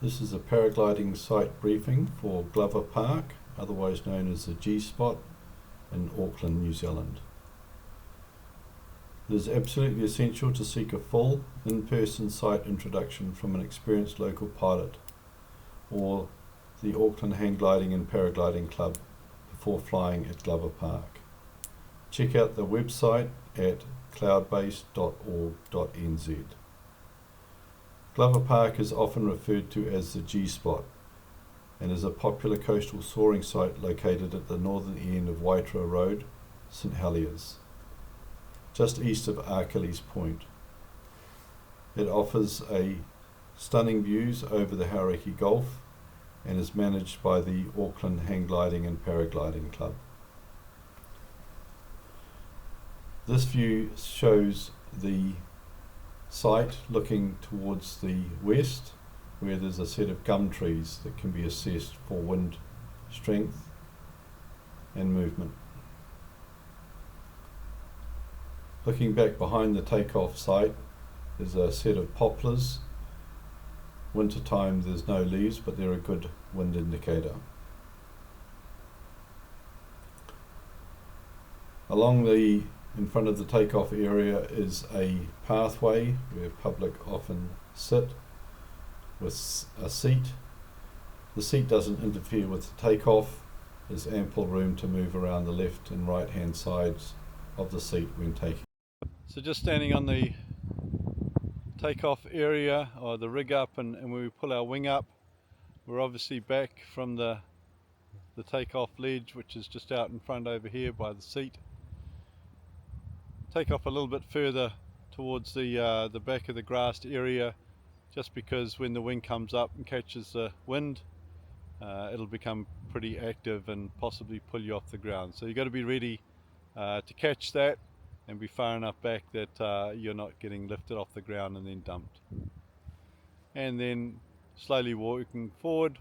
This is a paragliding site briefing for Glover Park, otherwise known as the G-Spot in Auckland, New Zealand. It is absolutely essential to seek a full, in-person site introduction from an experienced local pilot or the Auckland Hang Gliding and Paragliding Club before flying at Glover Park. Check out the website at cloudbase.org.nz. Glover Park is often referred to as the G-Spot and is a popular coastal soaring site located at the northern end of Waitara Road, St Heliers, just east of Achilles Point. It offers stunning views over the Hauraki Gulf and is managed by the Auckland Hang Gliding and Paragliding Club. This view shows the site looking towards the west, where there's a set of gum trees that can be assessed for wind strength and movement. Looking back behind the takeoff site, there's a set of poplars. Winter time there's no leaves, but they're a good wind indicator. In front of the takeoff area is a pathway where public often sit with a seat. The seat doesn't interfere with the takeoff. There's ample room to move around the left and right hand sides of the seat when taking. So just standing on the takeoff area, or the rig up, and when we pull our wing up, we're obviously back from the takeoff ledge, which is just out in front over here by the seat. Take off a little bit further towards the back of the grassed area, just because when the wing comes up and catches the wind, it'll become pretty active and possibly pull you off the ground. So you've got to be ready to catch that and be far enough back that you're not getting lifted off the ground and then dumped. And then slowly walking forward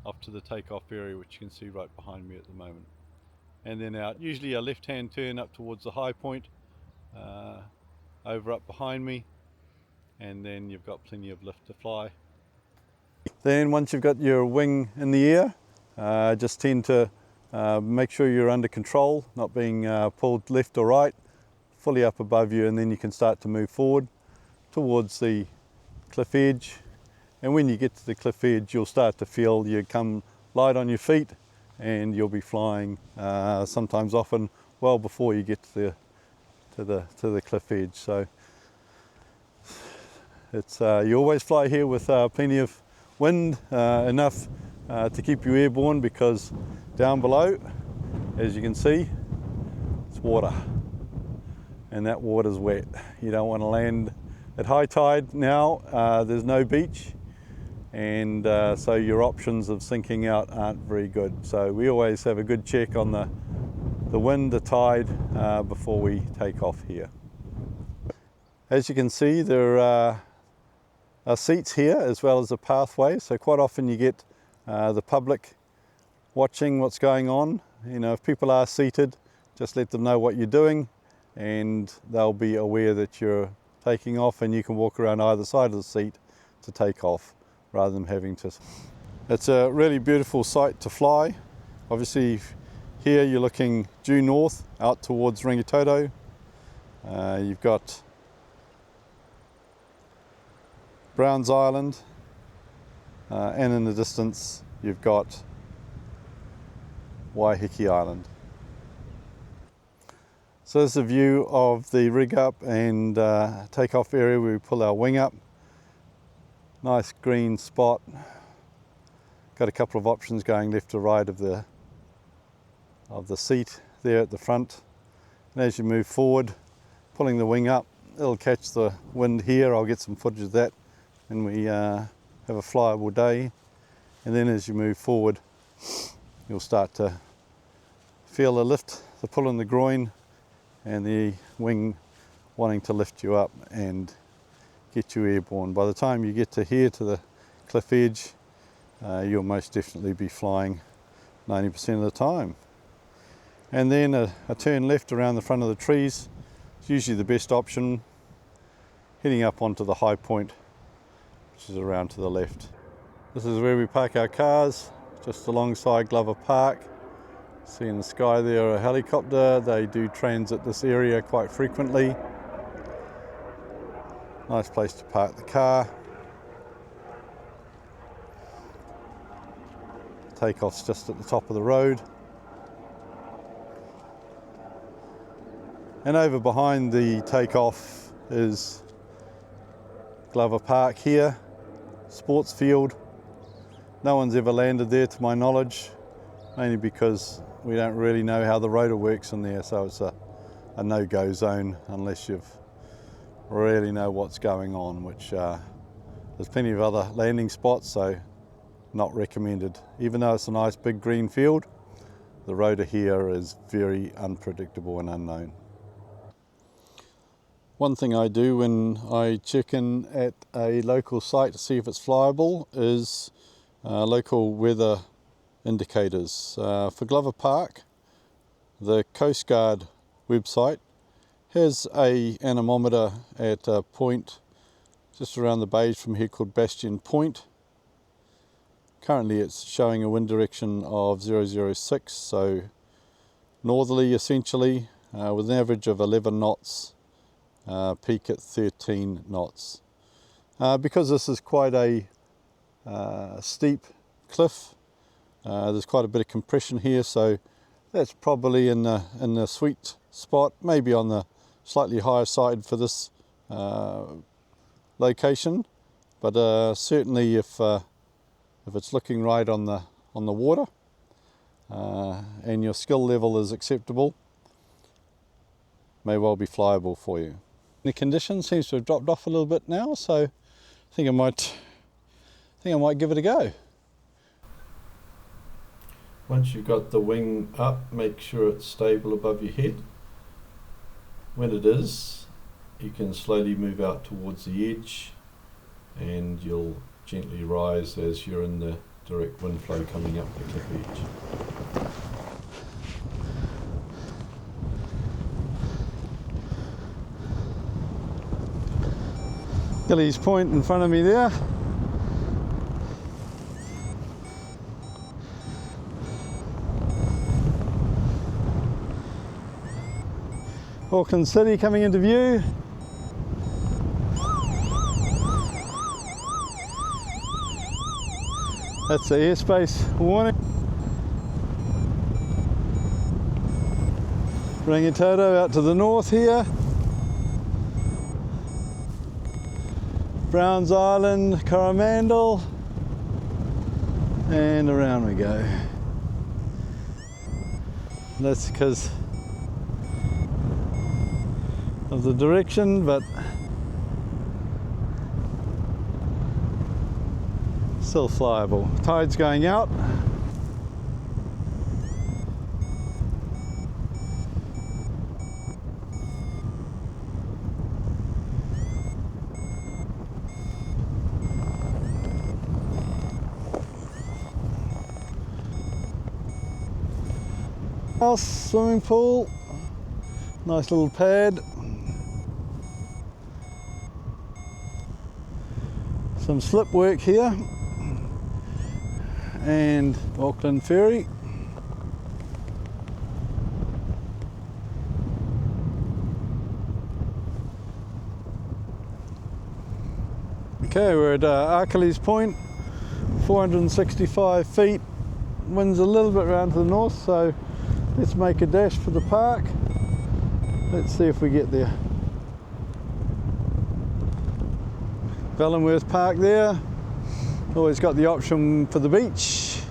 off to the takeoff area, which you can see right behind me at the moment. And then out, usually a left-hand turn up towards the high point, over up behind me, and then you've got plenty of lift to fly. Then once you've got your wing in the air, just tend to make sure you're under control, not being pulled left or right, fully up above you, and then you can start to move forward towards the cliff edge. And when you get to the cliff edge, you'll start to feel you come light on your feet, and you'll be flying sometimes often well before you get to the cliff edge. So it's you always fly here with plenty of wind, enough to keep you airborne, because down below, as you can see, it's water, and that water's wet. You don't want to land at high tide now. There's no beach, and so your options of sinking out aren't very good. So we always have a good check on the wind, the tide, before we take off here. As you can see, there are seats here as well as a pathway, so quite often you get the public watching what's going on. You know, if people are seated, just let them know what you're doing, and they'll be aware that you're taking off, and you can walk around either side of the seat to take off rather than having to. It's a really beautiful site to fly. Obviously here you're looking due north out towards Rangitoto. You've got Browns Island, and in the distance you've got Waiheke Island. So this is a view of the rig up and takeoff area where we pull our wing up. Nice green spot. Got a couple of options going left to right of the seat there at the front. And as you move forward, pulling the wing up, it'll catch the wind here. I'll get some footage of that when we have a flyable day. And then as you move forward, you'll start to feel the lift, the pull in the groin, and the wing wanting to lift you up and get you airborne. By the time you get to here, to the cliff edge, you'll most definitely be flying 90% of the time. And then a turn left around the front of the trees is usually the best option, heading up onto the high point, which is around to the left. This is where we park our cars, just alongside Glover Park. See in the sky there a helicopter. They do transit this area quite frequently. Nice place to park the car. Takeoff's just at the top of the road. And over behind the takeoff is Glover Park here, sports field. No one's ever landed there to my knowledge, mainly because we don't really know how the rotor works in there, so it's a no-go zone unless you really know what's going on, which there's plenty of other landing spots, so not recommended. Even though it's a nice big green field, the rotor here is very unpredictable and unknown. One thing I do when I check in at a local site to see if it's flyable is local weather indicators. For Glover Park, the Coast Guard website has an anemometer at a point just around the bay from here called Bastion Point. Currently it's showing a wind direction of 006, so northerly essentially, with an average of 11 knots, peak at 13 knots. Because this is quite a steep cliff, there's quite a bit of compression here, so that's probably in the sweet spot, maybe on the slightly higher side for this location, but certainly if it's looking right on the water and your skill level is acceptable, may well be flyable for you. The condition seems to have dropped off a little bit now, so I think I might give it a go. Once you've got the wing up, make sure it's stable above your head. When it is, you can slowly move out towards the edge and you'll gently rise as you're in the direct wind flow coming up the cliff edge. Achilles Point in front of me there. Auckland City coming into view. That's the airspace warning. Rangitoto out to the north here. Browns Island, Coromandel, and around we go. That's because of the direction, but still flyable. Tide's going out. House, swimming pool, nice little pad. Some slip work here, and Auckland Ferry. Okay, we're at Achilles Point, 465 feet. Wind's a little bit round to the north, so let's make a dash for the park. Let's see if we get there. Bellingworth Park there. Always got the option for the beach.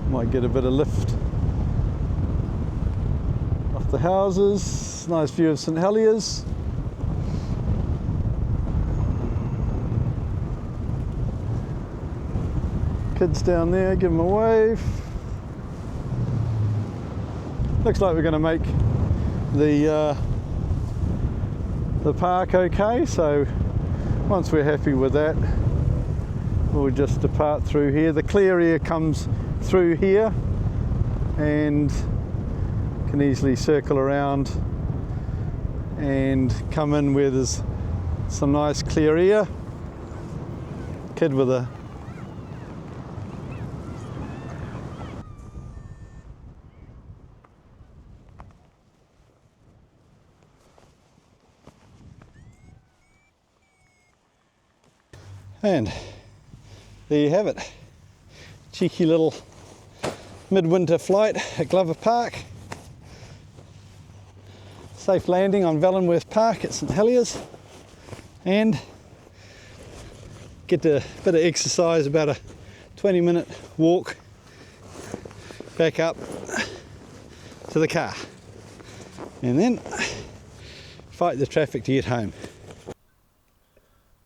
Might get a bit of lift off the houses. Nice view of St Heliers. Kids down there, give them a wave. Looks like we're going to make the park okay, so once we're happy with that, we'll just depart through here. The clear air comes through here and can easily circle around and come in where there's Some nice clear air. Kid with a and there you have it. Cheeky little midwinter flight at Glover Park. Safe landing on Valenworth Park at St Heliers, and get a bit of exercise, about a 20-minute walk back up to the car, and then fight the traffic to get home.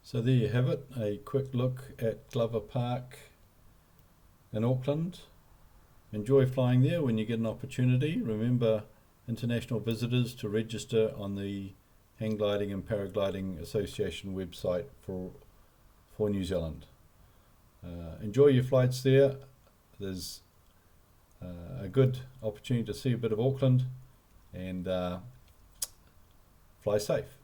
So there you have it, a quick look at Glover Park in Auckland. Enjoy flying there when you get an opportunity. Remember, international visitors to register on the Hang Gliding and Paragliding Association website for New Zealand. Enjoy your flights there. There's a good opportunity to see a bit of Auckland, and fly safe.